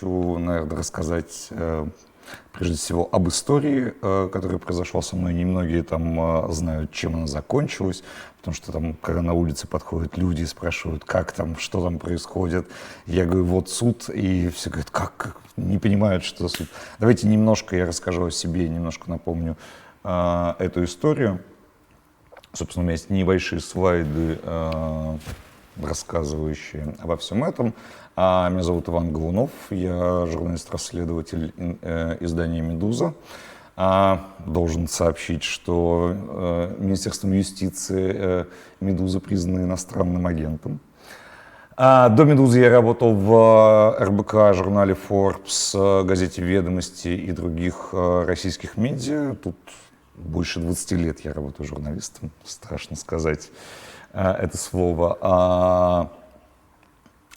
хочу, наверное, рассказать прежде всего об истории, которая произошла со мной. Немногие там знают, чем она закончилась, потому что там, когда на улице подходят люди и спрашивают, как там, что там происходит, я говорю, вот суд, и все говорят, как? Не понимают, что суд. Давайте немножко я расскажу о себе, немножко напомню эту историю. Собственно, у меня есть небольшие слайды, рассказывающие обо всем этом. Меня зовут Иван Голунов, я журналист-расследователь издания «Медуза». Должен сообщить, что Министерством юстиции «Медуза» признана иностранным агентом. До «Медузы» я работал в РБК, журнале Forbes, газете «Ведомости» и других российских медиа. Тут больше 20 лет я работаю журналистом, страшно сказать это слово.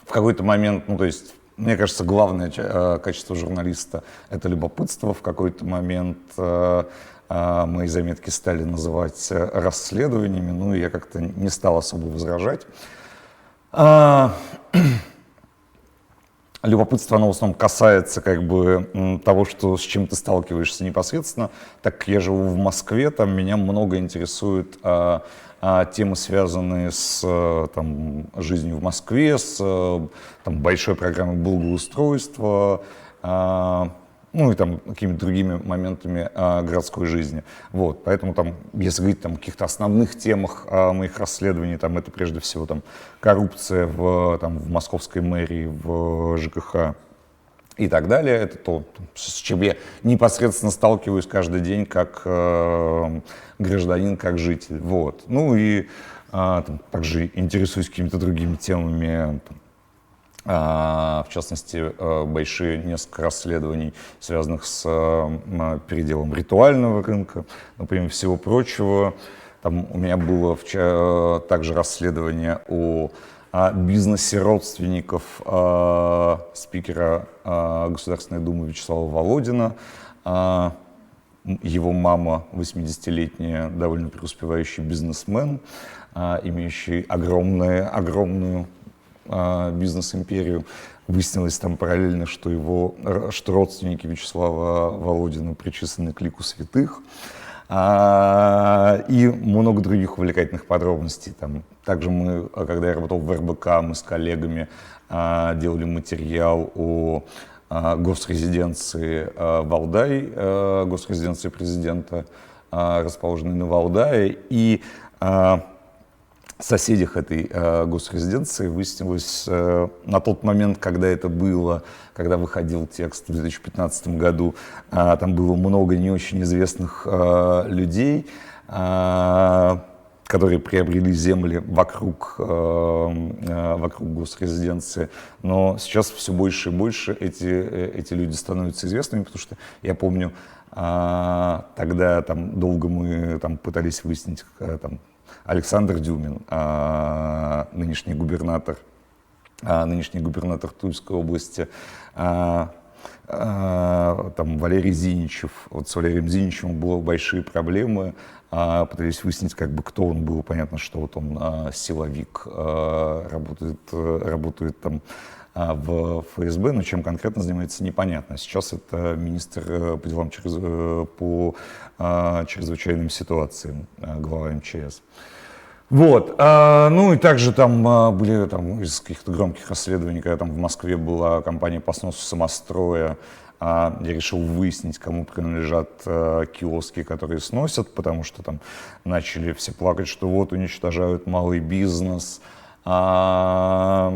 В какой-то момент, ну то есть, мне кажется, главное качество журналиста — это любопытство. В какой-то момент мои заметки стали называть расследованиями, ну и я как-то не стал особо возражать. Любопытство, оно в основном касается как бы того, что, с чем ты сталкиваешься непосредственно. Так как я живу в Москве, там меня много интересует темы, связанные с там, жизнью в Москве, с там, большой программой благоустройства, ну и там какими-то другими моментами городской жизни. Вот, поэтому там, если говорить там, о каких-то основных темах моих расследований, там, это прежде всего там, коррупция в московской мэрии, в ЖКХ и так далее. Это то, с чем я непосредственно сталкиваюсь каждый день как гражданин, как житель. Вот. Ну и там, также интересуюсь какими-то другими темами. В частности, большие несколько расследований, связанных с переделом ритуального рынка, но помимо всего прочего, там у меня было также расследование о бизнесе родственников спикера Государственной Думы Вячеслава Володина. Его мама, 80-летняя, довольно преуспевающий бизнесмен, имеющий огромную бизнес-империю. Выяснилось там параллельно, что родственники Вячеслава Володина причислены к лику святых, и много других увлекательных подробностей. Там. Также мы, когда я работал в РБК, мы с коллегами делали материал о госрезиденции Валдай, госрезиденции президента, расположенной на Валдае, и соседях этой госрезиденции выяснилось на тот момент, когда это было, когда выходил текст в 2015 году, там было много не очень известных людей, которые приобрели земли вокруг госрезиденции. Но сейчас все больше и больше эти люди становятся известными, потому что я помню, тогда там долго мы там пытались выяснить, там, Александр Дюмин, нынешний губернатор Тульской области, там Валерий Зиничев. Вот с Валерием Зиничевым было большие проблемы, пытались выяснить, как бы, кто он был. Понятно, что вот он силовик, работает там в ФСБ, но чем конкретно занимается, непонятно. Сейчас это министр по делам по чрезвычайным ситуациям, глава МЧС. Вот. Ну и также там были там, из каких-то громких расследований, когда там в Москве была компания по сносу самостроя, я решил выяснить, кому принадлежат киоски, которые сносят, потому что там начали все плакать, что вот уничтожают малый бизнес, там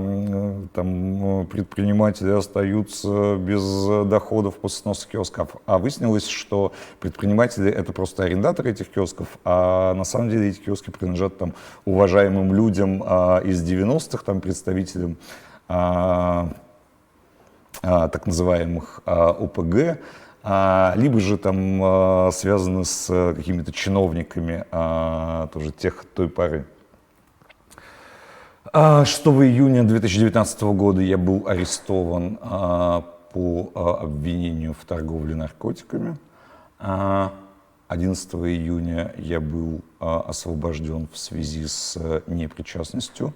предприниматели остаются без доходов после сноса киосков. А выяснилось, что предприниматели — это просто арендаторы этих киосков, а на самом деле эти киоски принадлежат там уважаемым людям из 90-х, там представителям так называемых ОПГ, либо же там связаны с какими-то чиновниками тоже той поры. 6 июня 2019 года я был арестован по обвинению в торговле наркотиками. 11 июня я был освобожден в связи с непричастностью.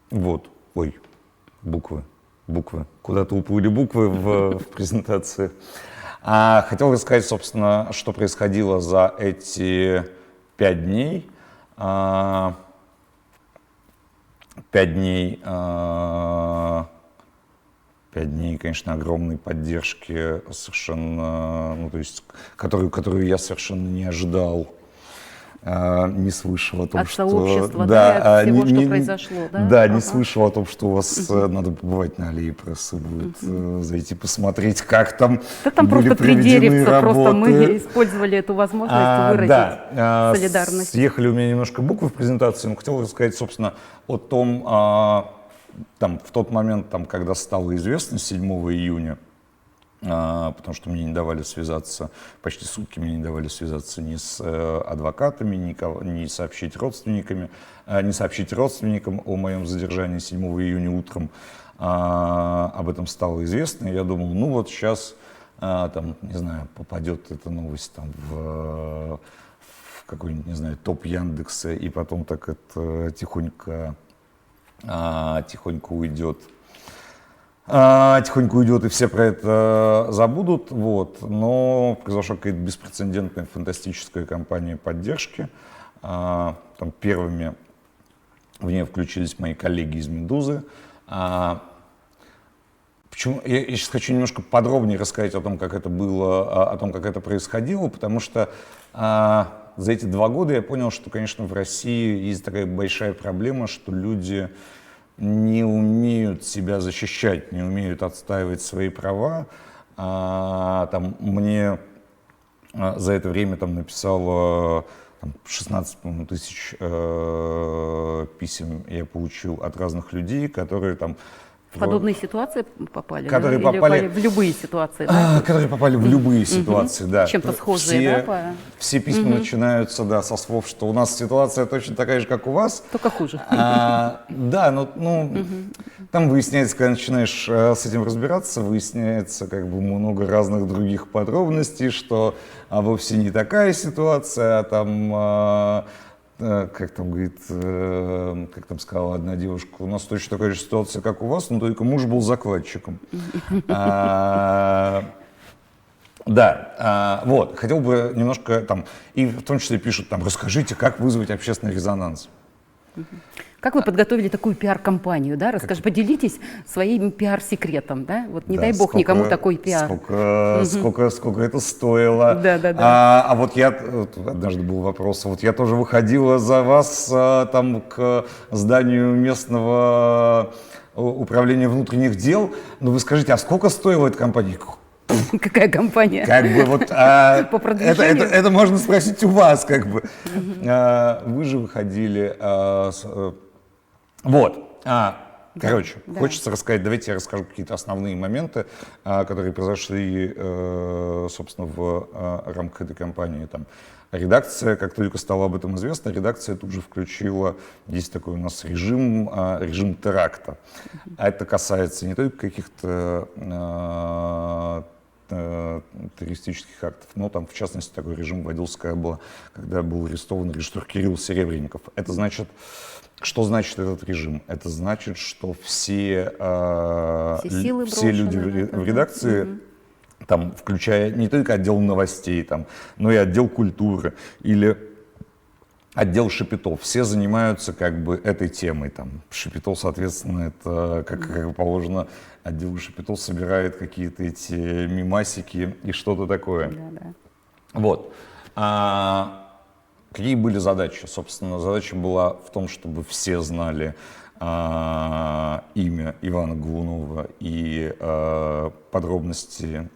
Вот. Ой, Буквы. Куда-то уплыли буквы в презентации. Хотел рассказать, собственно, что происходило за эти 5 дней. 5 дней, 5 дней, конечно, огромной поддержки совершенно, ну, то есть, которую я совершенно не ожидал, не слышал о том, От что... сообщества, да, от всего, что произошло, да? Да, не слышал о том, что у вас надо побывать на аллее прессы, будет зайти посмотреть, как там Да там были просто три проведены деревца, просто работы. мы использовали эту возможность выразить солидарность. Съехали у меня немножко буквы в презентации, но хотел рассказать, собственно, о том, там, в тот момент, там, когда стало известно, 7 июня, потому что мне не давали связаться, почти сутки мне не давали связаться ни с адвокатами, ни сообщить не сообщить родственникам о моем задержании 7 июня утром. Об этом стало известно, и я думал, ну вот сейчас, там, не знаю, попадет эта новость там, в какой-нибудь, не знаю, топ Яндекса, и потом так это тихонько уйдет. Тихонько уйдет, и все про это забудут, вот. Но произошла какая-то беспрецедентная фантастическая кампания поддержки. Там первыми в нее включились мои коллеги из «Медузы». Почему? Я сейчас хочу немножко подробнее рассказать о том, как это было, о том, как это происходило, потому что за эти 2 года я понял, что, конечно, в России есть такая большая проблема, что люди не умеют себя защищать, не умеют отстаивать свои права. Там, мне за это время там, написало 16 тысяч писем я получил от разных людей, которые там... В подобные ситуации попали? Которые да? попали в любые ситуации, да? Которые попали в любые ситуации, да. Чем-то схожие, да? Все письма начинаются, да, со слов, что у нас ситуация точно такая же, как у вас. Только хуже. Да, ну, там выясняется, когда начинаешь с этим разбираться, выясняется как бы много разных других подробностей, что вовсе не такая ситуация, а там... как там говорит, как там сказала одна девушка, у нас точно такая же ситуация, как у вас, но только муж был закладчиком. Да, вот, хотел бы немножко там, и в том числе пишут там, расскажите, как вызвать общественный резонанс. Как вы подготовили такую пиар-компанию, да? Расскажите, поделитесь своим пиар-секретом, да? Вот не дай бог никому такой пиар. Сколько это стоило. Да. А вот я, однажды был вопрос, вот я тоже выходила за вас там к зданию местного управления внутренних дел, но вы скажите, а сколько стоила эта компания? Какая компания? Как бы вот По продвижению? это можно спросить у вас, как бы. Вы же выходили вот. Короче, хочется рассказать, давайте я расскажу какие-то основные моменты, которые произошли, собственно, в рамках этой кампании. Там, редакция, как только стало об этом известно, редакция тут же включила, есть такой у нас режим теракта. А это касается не только каких-то террористических актов, но там, в частности, такой режим вводился, когда был арестован режиссер Кирилл Серебренников. Это значит, что значит этот режим? Это значит, что все люди в редакции, там, включая не только отдел новостей, там, но и отдел культуры или отдел Шапито, все занимаются как бы этой темой. Там, Шапито, соответственно, это, как положено, отдел Шапито собирает какие-то эти мемасики и что-то такое. Вот. Какие были задачи? Собственно, задача была в том, чтобы все знали имя Ивана Голунова и подробности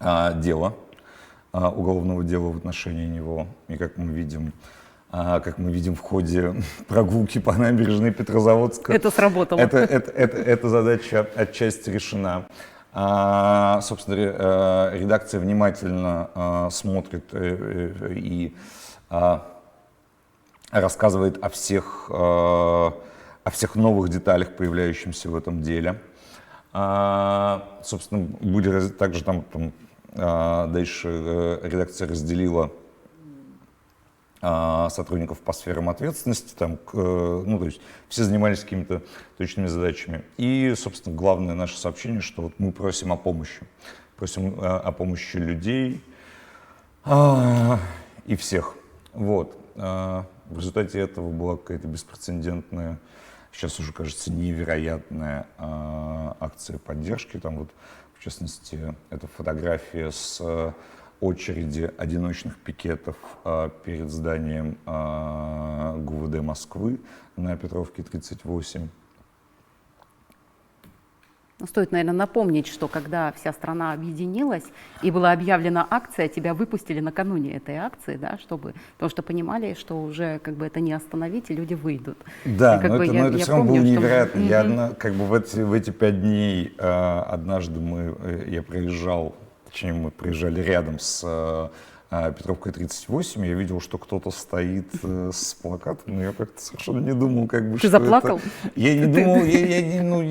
дела, уголовного дела в отношении него. И как мы видим в ходе прогулки по набережной Петрозаводска. Это сработало. Эта задача отчасти решена. Собственно, редакция внимательно смотрит и рассказывает о всех новых деталях, появляющихся в этом деле. Собственно, были также там дальше редакция разделила сотрудников по сферам ответственности, там, ну, то есть все занимались какими-то точными задачами. И, собственно, главное наше сообщение, что вот мы просим о помощи. Просим о помощи людей и всех. Вот. В результате этого была какая-то беспрецедентная, сейчас уже кажется, невероятная акция поддержки. Там вот, в частности, это фотография с очереди одиночных пикетов перед зданием ГУВД Москвы на Петровке 38. Ну, стоит, наверное, напомнить, что когда вся страна объединилась и была объявлена акция, тебя выпустили накануне этой акции, да, потому что понимали, что уже как бы это не остановить, и люди выйдут. Да, и, но это все равно было невероятно. Что... Я как бы в эти 5 дней однажды я проезжал, точнее мы проезжали рядом с Петровкой 38, я видел, что кто-то стоит с плакатом, но я как-то совершенно не думал, как бы, Ты что заплакал? это... Я не думал,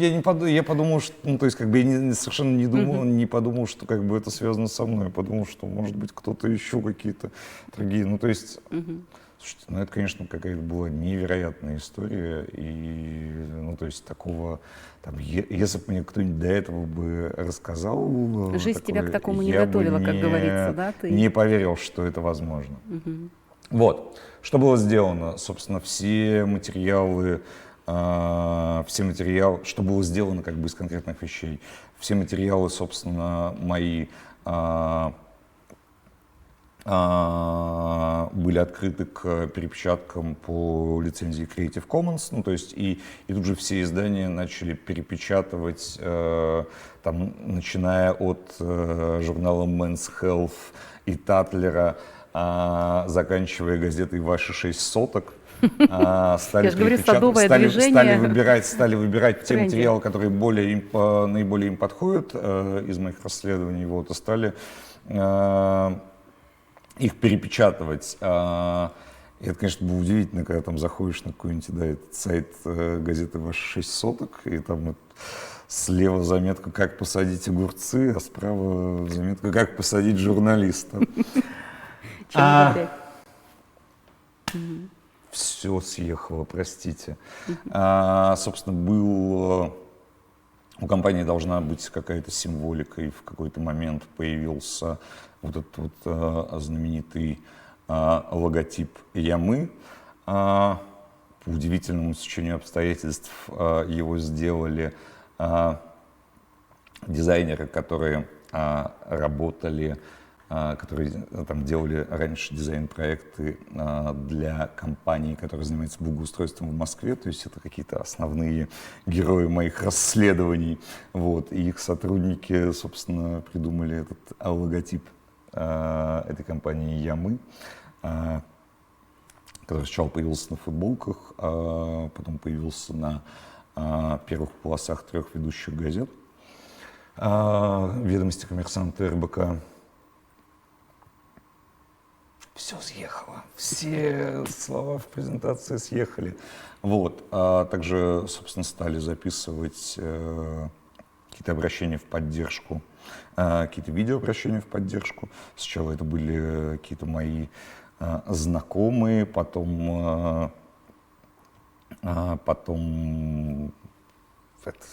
я подумал, что, ну, то есть, как бы, я совершенно не думал, не подумал, что, как бы, это связано со мной, я подумал, что, может быть, кто-то еще какие-то другие, ну, то есть... Слушайте, ну это, конечно, какая-то была невероятная история, и, ну, то есть такого, там, если бы мне кто-нибудь до этого бы рассказал, жизнь такое, тебя к такому не готовила, как говорится, да? Ты не поверил, что это возможно. Вот, что было сделано, собственно, все материалы, что было сделано как бы из конкретных вещей, все материалы, собственно, мои были открыты к перепечаткам по лицензии Creative Commons, ну, то есть и тут же все издания начали перепечатывать, там, начиная от журнала Men's Health и Татлера, заканчивая газетой «Ваши 6 соток». Стали выбирать те материалы, которые наиболее им подходят из моих расследований, вот, и стали их перепечатывать. И это, конечно, было удивительно, когда там заходишь на какой-нибудь, да, этот сайт газеты «Ваши 6 соток», и там вот слева заметка «Как посадить огурцы», а справа заметка «Как посадить журналиста». Все съехало, простите. Собственно, у компании должна быть какая-то символика, и в какой-то момент появился вот этот вот знаменитый логотип Ямы. По удивительному стечению обстоятельств его сделали дизайнеры, которые работали, которые там делали раньше дизайн-проекты для компаний, которые занимаются благоустройством в Москве, то есть это какие-то основные герои моих расследований, вот, и их сотрудники, собственно, придумали этот логотип этой компании Ямы, который сначала появился на футболках, а потом появился на первых полосах 3 ведущих газет, «Ведомости», «Коммерсант» и РБК. Все съехало, все слова в презентации съехали. Вот. Также, собственно, стали записывать какие-то обращения в поддержку, какие-то видеообращения в поддержку. Сначала это были какие-то мои знакомые, потом это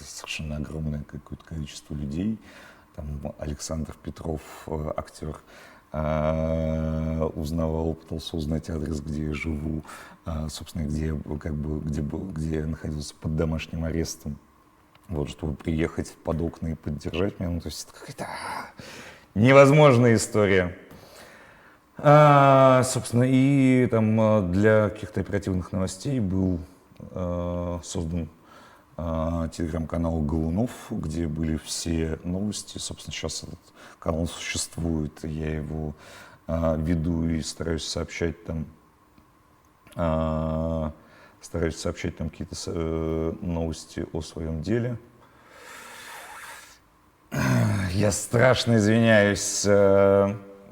совершенно огромное какое-то количество людей. Там Александр Петров, актер, узнавал, пытался узнать адрес, где я живу, собственно, где я находился под домашним арестом, вот, чтобы приехать под окна и поддержать меня. Ну, то есть это какая-то невозможная история. Собственно, и там для каких-то оперативных новостей был создан телеграм-канал «Голунов», где были все новости. Собственно, сейчас этот канал существует, я его веду и стараюсь сообщать там какие-то новости о своем деле. Я страшно извиняюсь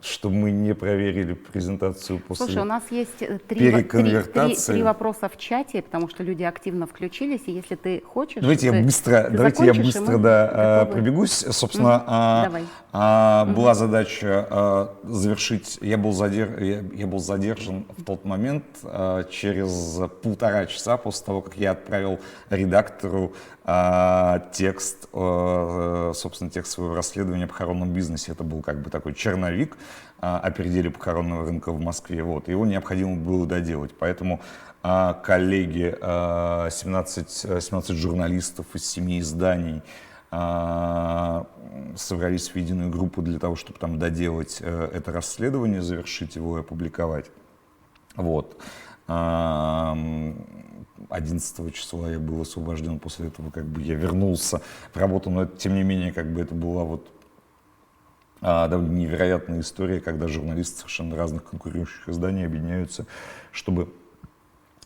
что мы не проверили презентацию после Слушай, у нас есть переконвертации. три вопроса в чате, потому что люди активно включились, и если ты хочешь, Давайте я быстро закончишь, и мы готовы. пробегусь. Собственно, Давай. была задача завершить. Я был задержан в тот момент через 1,5 часа после того, как я отправил редактору текст, собственно, текст своего расследования о похоронном бизнесе. Это был как бы такой черновик о переделе похоронного рынка в Москве. Вот. Его необходимо было доделать. Поэтому коллеги, 17 журналистов из 7 изданий собрались в единую группу для того, чтобы там доделать это расследование, завершить его и опубликовать. Вот. 11 числа я был освобожден, после этого как бы я вернулся в работу, но тем не менее как бы это была вот довольно невероятная история, когда журналисты совершенно разных конкурирующих изданий объединяются, чтобы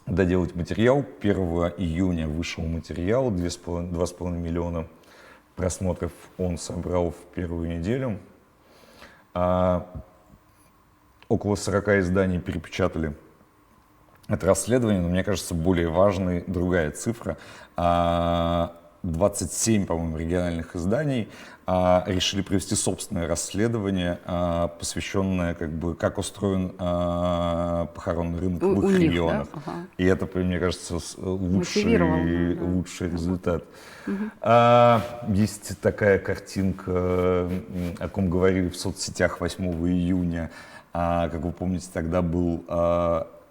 доделать материал. 1 июня вышел материал, 2,5 миллиона просмотров он собрал в первую неделю. Около 40 изданий перепечатали это расследование, но мне кажется, более важной другая цифра. 27, по-моему, региональных изданий решили провести собственное расследование, посвященное, как бы, как устроен похоронный рынок в их них, регионах. да? Ага. И это, мне кажется, Мотивировало, лучший результат. Есть такая картинка, о ком говорили в соцсетях 8 июня. Как вы помните, тогда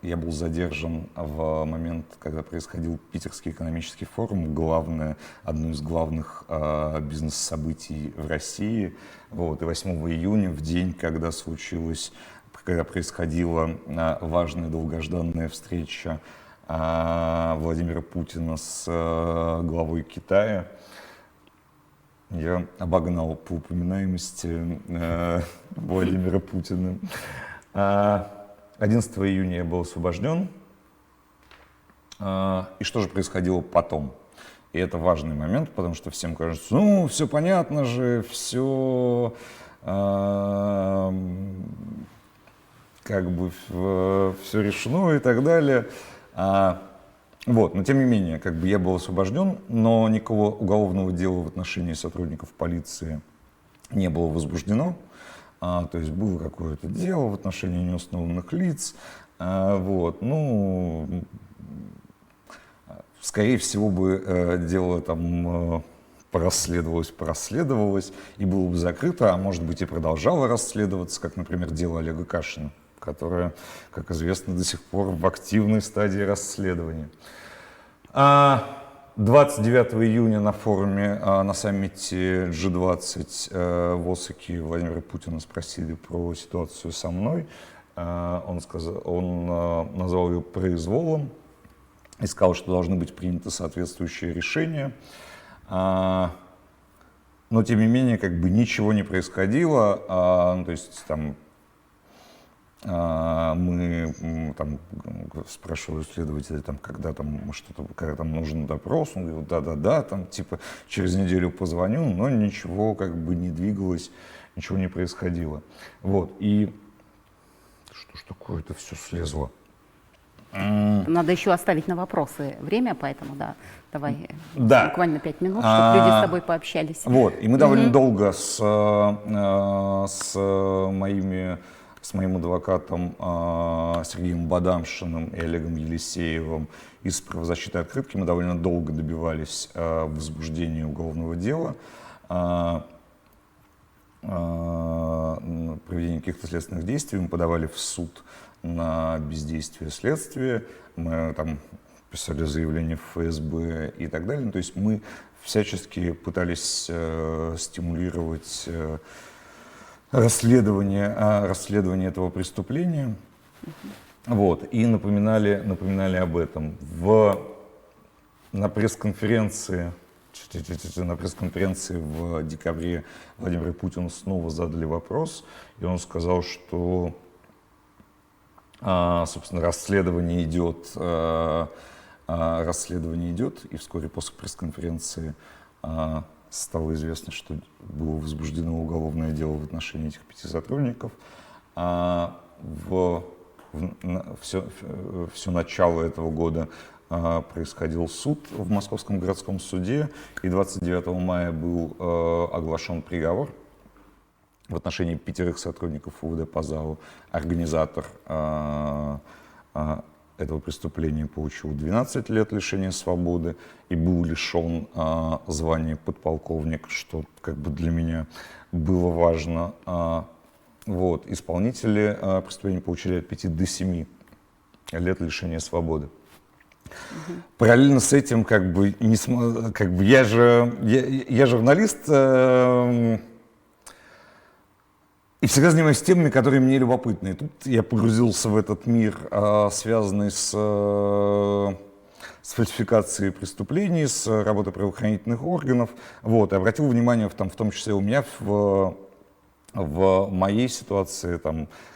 я был задержан в момент, когда происходил Питерский экономический форум, одно из главных бизнес-событий в России. Вот, и 8 июня, в день, когда происходила важная долгожданная встреча Владимира Путина с главой Китая, я обогнал по упоминаемости Владимира Путина. 11 июня я был освобожден. И что же происходило потом? И это важный момент, потому что всем кажется, ну, все понятно же, все как бы все решено и так далее. Вот, но тем не менее, как бы я был освобожден, но никакого уголовного дела в отношении сотрудников полиции не было возбуждено. То есть было какое-то дело в отношении неустановленных лиц. Вот, ну, скорее всего бы дело там порасследовалось и было бы закрыто, а может быть и продолжало расследоваться, как, например, дело Олега Кашина, которое, как известно, до сих пор в активной стадии расследования. 29 июня на форуме, на саммите G20 в Осаке Владимира Путина спросили про ситуацию со мной. Он назвал ее произволом и сказал, что должны быть приняты соответствующие решения. Но тем не менее, как бы ничего не происходило. То есть там мы там спрашивали следователя, там, когда там нужен допрос, он говорил, да, там, типа, через неделю позвоню, но ничего как бы не двигалось, ничего не происходило. Вот, и что ж такое, это все слезло. Надо еще оставить на вопросы время, поэтому, да, давай буквально 5 минут, чтобы люди с тобой пообщались. Вот, и мы довольно долго с моим адвокатом Сергеем Бадамшиным и Олегом Елисеевым из правозащиты «Открытки» мы довольно долго добивались возбуждения уголовного дела, проведения каких-то следственных действий. Мы подавали в суд на бездействие следствия, мы там писали заявление в ФСБ и так далее. То есть мы всячески пытались стимулировать расследование этого преступления, вот, и напоминали об этом. На пресс-конференции в декабре Владимиру Путину снова задали вопрос, и он сказал, что, собственно, расследование идет, и вскоре после пресс-конференции стало известно, что было возбуждено уголовное дело в отношении этих 5 сотрудников. Все начало этого года происходил суд в Московском городском суде, и 29 мая был оглашен приговор в отношении 5 сотрудников УВД по ЗАО. Организатор этого преступления получил 12 лет лишения свободы и был лишен звания подполковник, что как бы для меня было важно. Вот. Исполнители преступления получили от 5 до 7 лет лишения свободы. Параллельно с этим, я журналист, и всегда занимаюсь темами, которые мне любопытны. И тут я погрузился в этот мир, связанный с фальсификацией преступлений, с работой правоохранительных органов. Вот, и обратил внимание, в том числе у меня, в моей ситуации,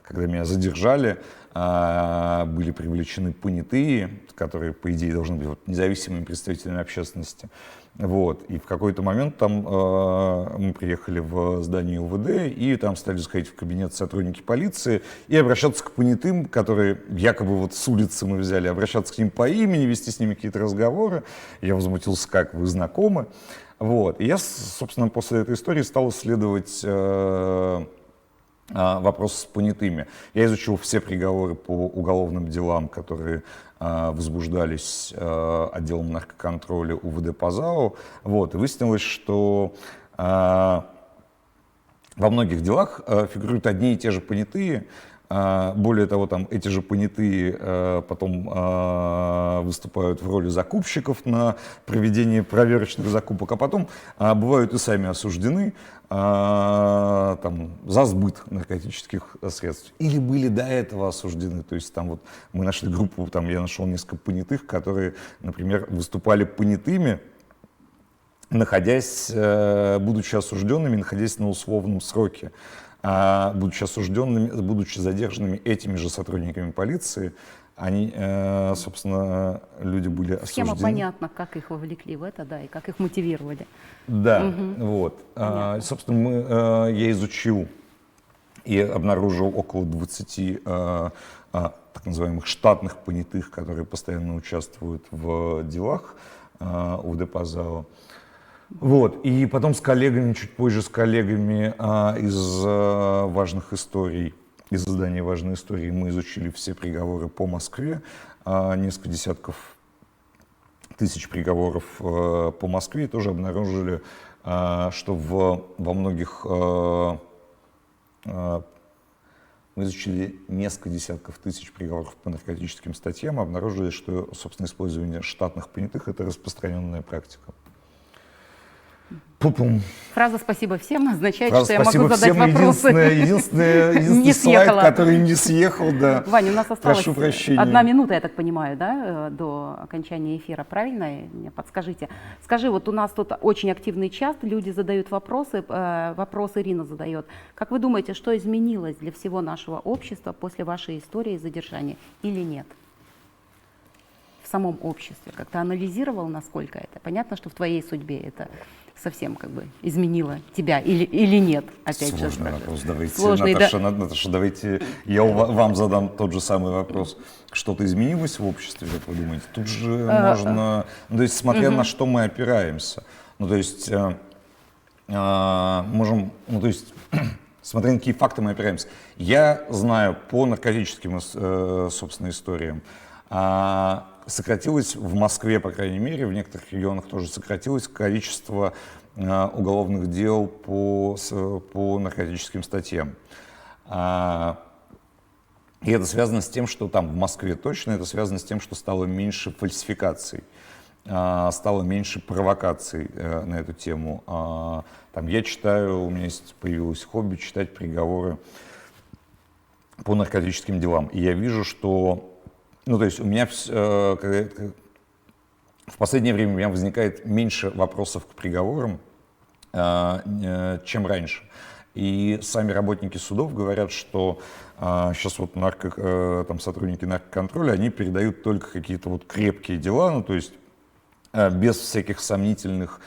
когда меня задержали, были привлечены понятые, которые, по идее, должны быть независимыми представителями общественности. Вот. И в какой-то момент мы приехали в здание УВД, и там стали заходить в кабинет сотрудники полиции и обращаться к понятым, которые якобы с улицы мы взяли, обращаться к ним по имени, вести с ними какие-то разговоры. Я возмутился, как вы знакомы. Вот. И я, собственно, после этой истории стал исследовать вопрос с понятыми. Я изучил все приговоры по уголовным делам, которые возбуждались отделом наркоконтроля УВД по ЗАО. Вот. И выяснилось, что во многих делах фигурируют одни и те же понятые. Более того, эти же понятые потом выступают в роли закупщиков на проведение проверочных закупок, а потом бывают и сами осуждены за сбыт наркотических средств. Или были до этого осуждены. То есть мы нашли группу, я нашел несколько понятых, которые, например, выступали понятыми, будучи осужденными, находясь на условном сроке. Будучи осужденными, будучи задержанными этими же сотрудниками полиции, они, собственно, люди были осуждены. Схема понятна, как их вовлекли в это, да, и как их мотивировали. Да, вот. Собственно, я изучил и обнаружил около 20 так называемых штатных понятых, которые постоянно участвуют в делах УВД по ЗАО. Вот. И потом чуть позже с коллегами из важных историй, из издания «Важные истории» мы изучили все приговоры по Москве, несколько десятков тысяч приговоров по Москве, и тоже обнаружили, что во многих мы изучили несколько десятков тысяч приговоров по наркотическим статьям, обнаружили, что, собственно, использование штатных понятых — это распространенная практика. Пу-пум. Фраза «спасибо всем» означает, Фраза что я могу задать всем, вопросы. Единственный слайд, который не съехал, да. Ваня, у нас осталось Прошу прощения. 1 минута, я так понимаю, да, до окончания эфира, правильно? Мне подскажите. Скажи, вот у нас тут очень активный чат, люди задают вопросы, Ирина задает. Как вы думаете, что изменилось для всего нашего общества после вашей истории задержания или нет? В самом обществе? Как-то анализировал, насколько это? Понятно, что в твоей судьбе это совсем изменило тебя или нет? Опять Сложный же, вопрос. Давайте, сложный, Наташа, давайте я вам задам тот же самый вопрос. Что-то изменилось в обществе, как вы думаете? Тут же можно, то есть смотря на что мы опираемся. То есть можем, смотря на какие факты мы опираемся. Я знаю по наркотическим, собственно, историям, сократилось в Москве, по крайней мере, в некоторых регионах тоже сократилось количество уголовных дел по наркотическим статьям. И это связано с тем, что в Москве точно, это связано с тем, что стало меньше фальсификаций, стало меньше провокаций на эту тему. Я читаю, у меня появилось хобби читать приговоры по наркотическим делам. И я вижу, что то есть у меня в последнее время у меня возникает меньше вопросов к приговорам, чем раньше. И сами работники судов говорят, что сейчас сотрудники наркоконтроля, они передают только какие-то крепкие дела, то есть без всяких сомнительных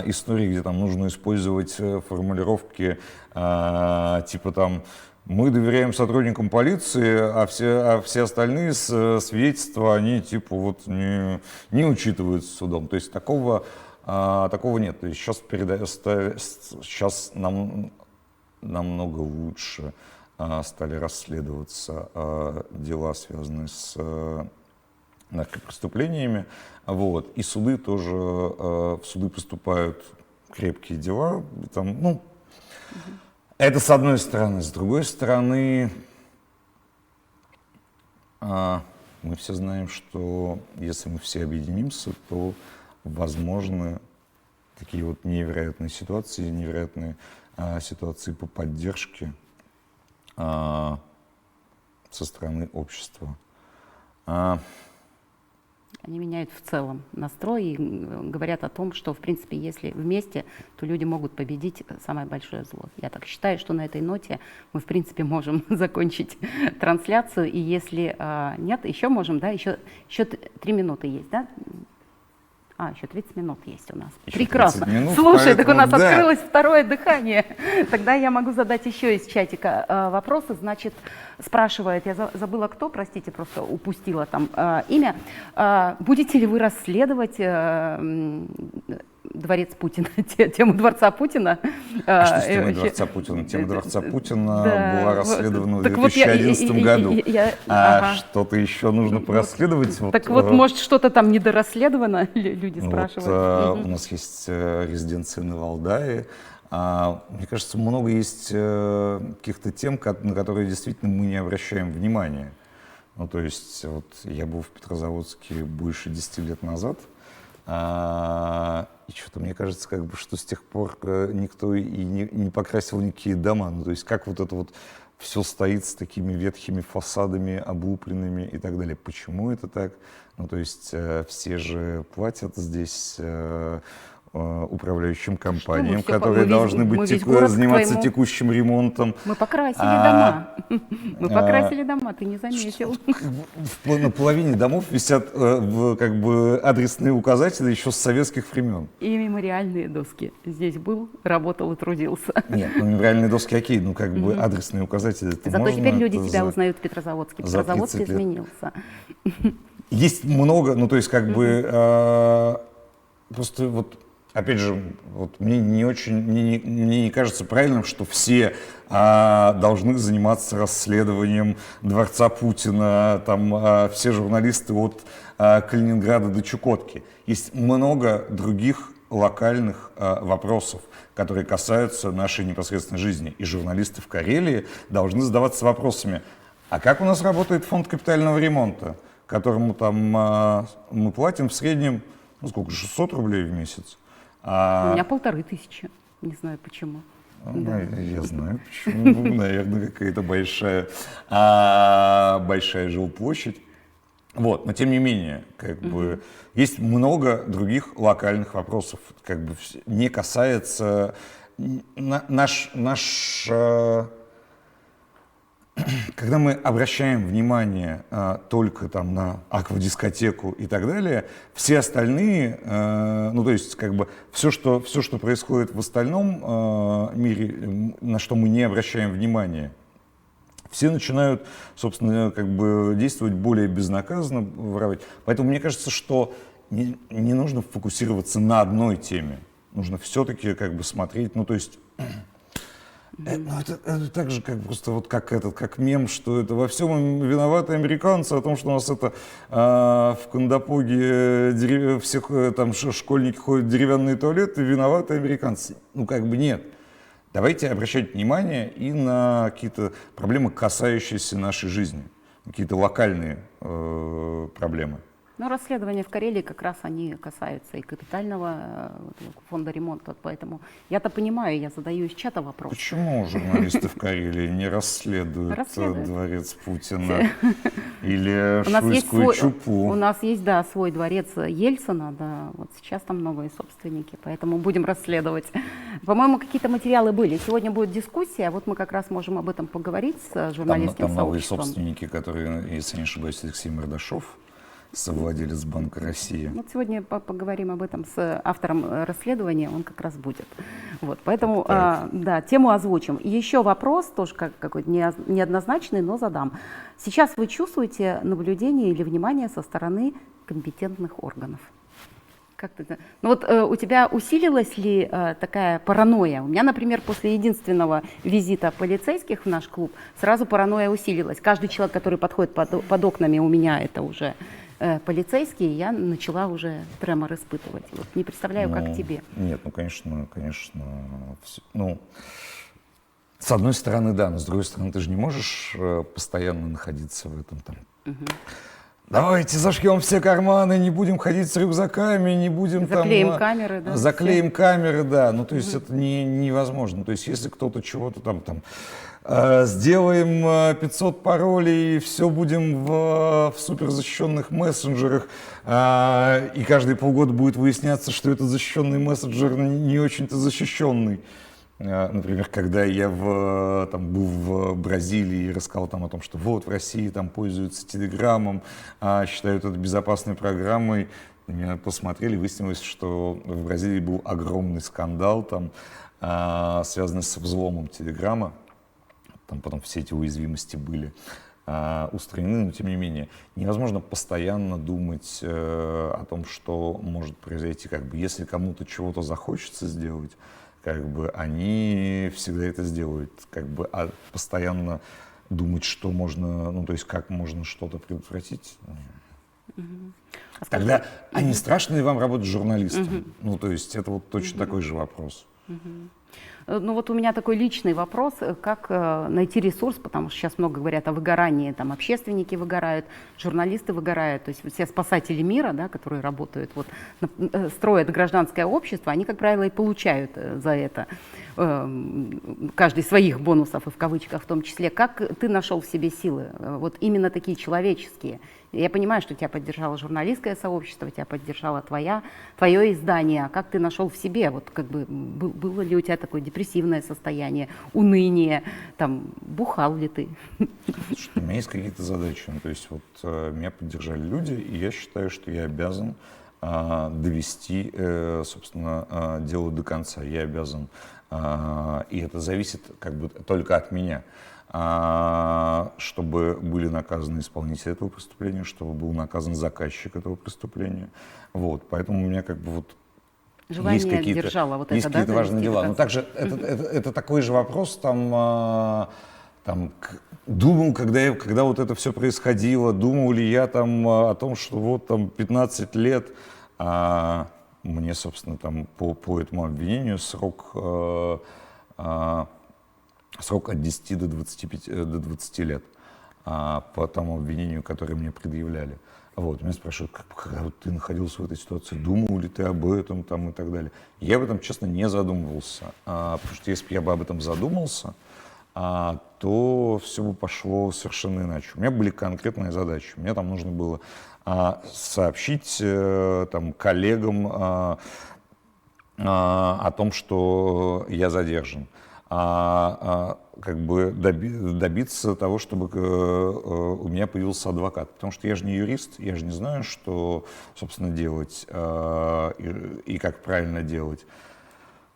историй, где нужно использовать формулировки типа мы доверяем сотрудникам полиции, а все остальные свидетельства, они типа вот не учитываются судом. То есть такого нет. То есть сейчас намного лучше стали расследоваться дела, связанные с наркопреступлениями. Вот. И суды тоже, в суды поступают крепкие дела. Там, ну, это с одной стороны. С другой стороны, мы все знаем, что если мы все объединимся, то возможны такие вот невероятные ситуации по поддержке со стороны общества. Они меняют в целом настрой и говорят о том, что, в принципе, если вместе, то люди могут победить самое большое зло. Я так считаю, что на этой ноте мы, в принципе, можем закончить трансляцию. И если нет, еще можем, да, еще 3 минуты есть, да? Еще 30 минут есть у нас. Еще Прекрасно. 30 минут, Слушай, так у нас да. открылось второе дыхание. Тогда я могу задать еще из чатика вопросы. Значит, спрашивает, я забыла кто, простите, просто упустила там имя. Будете ли вы расследовать дворец Путина, тему дворца Путина? Что с темой дворца Путина? Тема дворца Путина Да, была расследована в так вот 2011 году. Ага. Что-то еще нужно порасследовать? Так вот, может, что-то там недорасследовано, люди спрашивают. У нас есть резиденция на Валдае. Мне кажется, много есть каких-то тем, на которые действительно мы не обращаем внимания. Ну, то есть, вот я был в Петрозаводске больше 10 лет назад, и что-то мне кажется, как бы, что с тех пор никто и не покрасил никакие дома. Ну, то есть, как вот это вот все стоит с такими ветхими фасадами, облупленными и так далее. Почему это так? Ну, то есть, все же платят здесь управляющим компаниям, которые должны быть заниматься текущим ремонтом. Мы покрасили дома. Мы покрасили дома, ты не заметил. На половине домов висят как бы адресные указатели еще с советских времен. И мемориальные доски. Здесь был, работал и трудился. Нет, ну мемориальные доски окей, ну как бы адресные указатели. Зато теперь люди тебя узнают в Петрозаводске. Петрозаводск изменился. Есть много, ну то есть как бы просто вот. Опять же, вот мне не кажется правильным, что все должны заниматься расследованием дворца Путина, там все журналисты от Калининграда до Чукотки. Есть много других локальных вопросов, которые касаются нашей непосредственной жизни. И журналисты в Карелии должны задаваться вопросами: а как у нас работает фонд капитального ремонта, которому там мы платим в среднем, ну сколько, 600 рублей в месяц? У меня 1500, не знаю почему. Я знаю почему, наверное, какая-то большая жилплощадь. Вот, но тем не менее, как бы есть много других локальных вопросов, как бы не касается когда мы обращаем внимание только там на аквадискотеку и так далее, все остальные, ну то есть как бы все, что происходит в остальном мире, на что мы не обращаем внимания, все начинают, собственно, как бы действовать более безнаказанно, воровать. Поэтому мне кажется, что не нужно фокусироваться на одной теме, нужно все-таки как бы смотреть, ну то есть. Это так же, как просто вот как мем, что это во всем виноваты американцы, о том, что у нас это в Кандапоге всех там школьники ходят в деревянные туалеты, виноваты американцы. Ну как бы нет. Давайте обращать внимание и на какие-то проблемы, касающиеся нашей жизни, какие-то локальные проблемы. Но расследования в Карелии как раз они касаются и капитального фонда ремонта, поэтому я-то понимаю, я задаю из чата вопрос. Почему журналисты в Карелии не расследуют дворец Путина или Шуйскую Чупу? У нас есть, да, свой дворец Ельцина, да, вот сейчас там новые собственники, поэтому будем расследовать. По-моему, какие-то материалы были. Сегодня будет дискуссия, вот мы как раз можем об этом поговорить с журналистским сообществом. Там новые собственники, которые, если не ошибаюсь, Алексей Мордашов. совладелец Банка России. Вот сегодня поговорим об этом с автором расследования, он как раз будет. Вот, поэтому, да, тему озвучим. И еще вопрос, тоже какой-то неоднозначный, но задам. Сейчас вы чувствуете наблюдение или внимание со стороны компетентных органов? Как ты, ну вот у тебя усилилась ли такая паранойя? У меня, например, после единственного визита полицейских в наш клуб сразу паранойя усилилась. Каждый человек, который подходит под окнами, у меня это уже полицейский, я начала уже тремор испытывать. Вот не представляю, как тебе. Нет, ну конечно, ну, с одной стороны, да, но с другой стороны, ты же не можешь постоянно находиться в этом там. Давайте зашьем все карманы, не будем ходить с рюкзаками, не будем заклеим там... камеры, да? Заклеим камеры, да. Ну, то есть это невозможно. То есть если кто-то чего-то там сделаем 500 паролей, все будем в суперзащищенных мессенджерах, и каждые полгода будет выясняться, что этот защищенный мессенджер не очень-то защищенный. Например, когда я был в Бразилии и рассказал там о том, что вот в России там пользуются Телеграмом, считают это безопасной программой, меня посмотрели, выяснилось, что в Бразилии был огромный скандал, там, связанный со взломом Телеграма. Там потом все эти уязвимости были устранены, но тем не менее невозможно постоянно думать о том, что может произойти. Как бы, если кому-то чего-то захочется сделать, как бы они всегда это сделают, как бы, а постоянно думать, что можно, ну то есть как можно что-то предотвратить. Тогда, а не страшно ли вам работать журналистом? Ну то есть это вот точно такой же вопрос. Ну вот у меня такой личный вопрос, как найти ресурс, потому что сейчас много говорят о выгорании, там общественники выгорают, журналисты выгорают, то есть все спасатели мира, да, которые работают, вот, строят гражданское общество, они, как правило, и получают за это каждый своих бонусов, и в кавычках в том числе. Как ты нашел в себе силы, вот именно такие человеческие? Я понимаю, что тебя поддержало журналистское сообщество, тебя поддержало твое издание. А как ты нашел в себе? Вот как бы было ли у тебя такое депрессивное состояние, уныние? Там, бухал ли ты? У меня есть какие-то задачи. Ну, то есть вот меня поддержали люди, и я считаю, что я обязан довести, собственно, дело до конца. Я обязан, и это зависит как бы только от меня. Чтобы были наказаны исполнители этого преступления, чтобы был наказан заказчик этого преступления. Вот, поэтому у меня как бы вот желание есть какие-то, вот есть это, какие-то да, важные дела. Но также это такой же вопрос, там думал, когда вот это все происходило, думал ли я там о том, что вот там 15 лет, мне, собственно, там по этому обвинению срок от 10 до 20 лет по тому обвинению, которое мне предъявляли. Вот, меня спрашивают, когда вот ты находился в этой ситуации, думал ли ты об этом там, и так далее. Я об этом, честно, не задумывался, потому что если бы я об этом задумался, то все бы пошло совершенно иначе. У меня были конкретные задачи. Мне там нужно было сообщить там, коллегам о том, что я задержан. Как бы добиться того, чтобы у меня появился адвокат. Потому что я же не юрист, я же не знаю, что, собственно, делать и как правильно делать.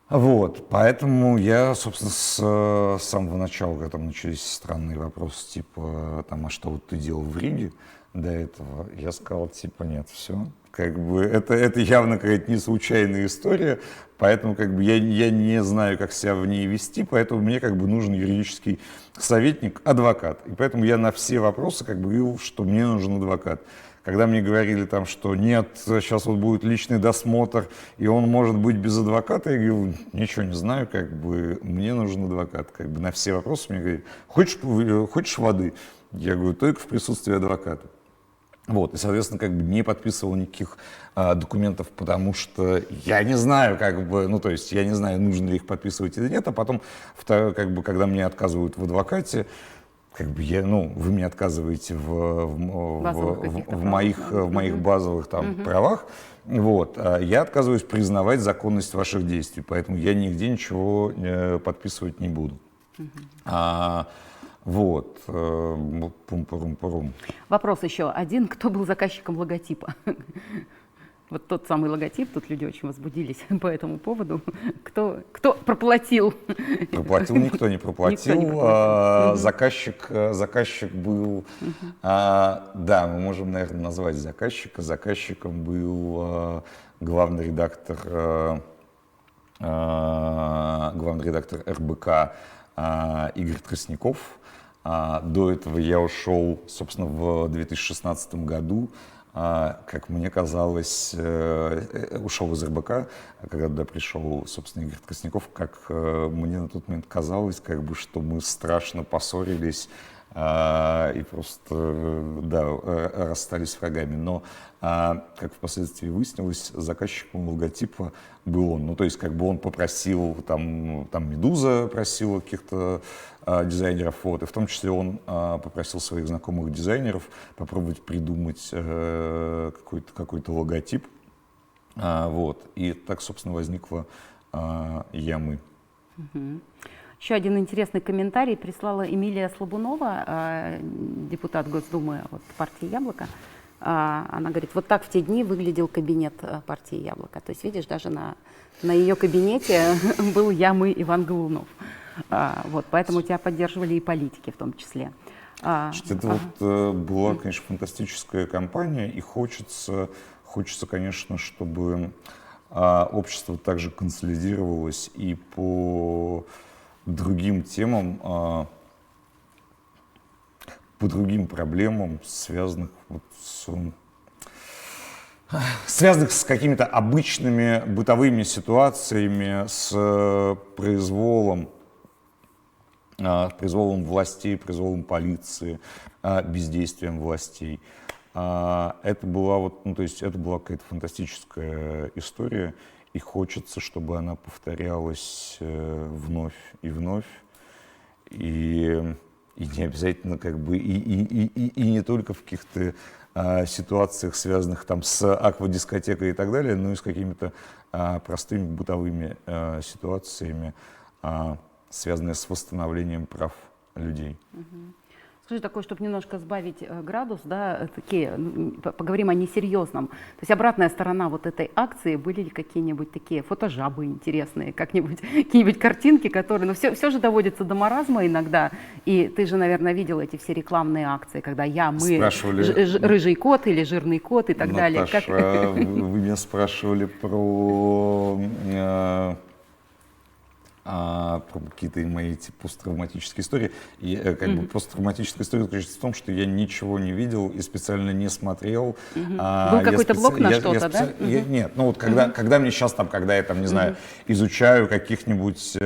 Вот, поэтому я, собственно, с самого начала, когда там начались странные вопросы, типа, там, а что вот ты делал в Риге до этого, я сказал, типа, нет, все. Как бы это явно какая-то не случайная история, поэтому как бы я не знаю, как себя в ней вести, поэтому мне как бы нужен юридический советник, адвокат. И поэтому я на все вопросы как бы говорил, что мне нужен адвокат. Когда мне говорили там, что нет, сейчас вот будет личный досмотр, и он может быть без адвоката, я говорю, ничего не знаю, как бы мне нужен адвокат. Как бы на все вопросы мне говорят, хочешь воды? Я говорю, только в присутствии адвоката. Вот, и, соответственно, как бы не подписывал никаких документов, потому что я не знаю, как бы, ну, то есть я не знаю, нужно ли их подписывать или нет, а потом, как бы, когда мне отказывают в адвокате, как бы вы мне отказываете в моих базовых там правах, вот, я отказываюсь признавать законность ваших действий, поэтому я нигде ничего подписывать не буду. Вот. Пум-пурум-пурум. Вопрос еще один. Кто был заказчиком логотипа? Вот тот самый логотип, тут люди очень возбудились по этому поводу. Кто проплатил? Проплатил никто не проплатил. Никто не проплатил. Заказчик был, да, мы можем, наверное, назвать заказчика. Заказчиком был главный редактор РБК Игорь Тростников. До этого я ушел, собственно, в 2016 году. Как мне казалось, ушел из РБК, когда туда пришел, собственно, Игорь Тростников, как мне на тот момент казалось, как бы, что мы страшно поссорились и просто, да, расстались врагами. Но, как впоследствии выяснилось, заказчиком логотипа был он. Ну, то есть, как бы он попросил, там «Медуза» просила каких-то дизайнеров, вот, и в том числе он попросил своих знакомых дизайнеров попробовать придумать какой-то логотип, вот, и так, собственно, возникла «Я-мы». Еще один интересный комментарий прислала Эмилия Слабунова, депутат Госдумы от партии «Яблоко». Она говорит, вот так в те дни выглядел кабинет партии «Яблоко». То есть, видишь, даже на ее кабинете был «Я-мы» Иван Голунов. Вот, поэтому тебя поддерживали и политики в том числе. Это вот была, конечно, фантастическая кампания, и хочется, конечно, чтобы общество также консолидировалось и по другим темам, по другим проблемам, связанных с какими-то обычными бытовыми ситуациями, с произволом властей, произволом полиции, бездействием властей. Это была это была какая-то фантастическая история, и хочется, чтобы она повторялась вновь и вновь, и не обязательно как бы и не только в каких-то ситуациях, связанных там с аквадискотекой и так далее, но и с какими-то простыми бытовыми ситуациями, связанные с восстановлением прав людей. Скажи такое, чтобы немножко сбавить градус, да, поговорим о несерьезном. То есть обратная сторона вот этой акции, были ли какие-нибудь такие фотожабы интересные, какие-нибудь картинки, которые, ну все же доводится до маразма иногда, и ты же, наверное, видел эти все рекламные акции, когда мы, рыжий кот или жирный кот и так далее. Наташа, вы меня спрашивали про какие-то мои посттравматические истории. И посттравматическая история заключается в том, что я ничего не видел и специально не смотрел. Был какой-то блок на что-то, да? Нет, ну вот когда мне сейчас когда я там, не знаю, изучаю каких-нибудь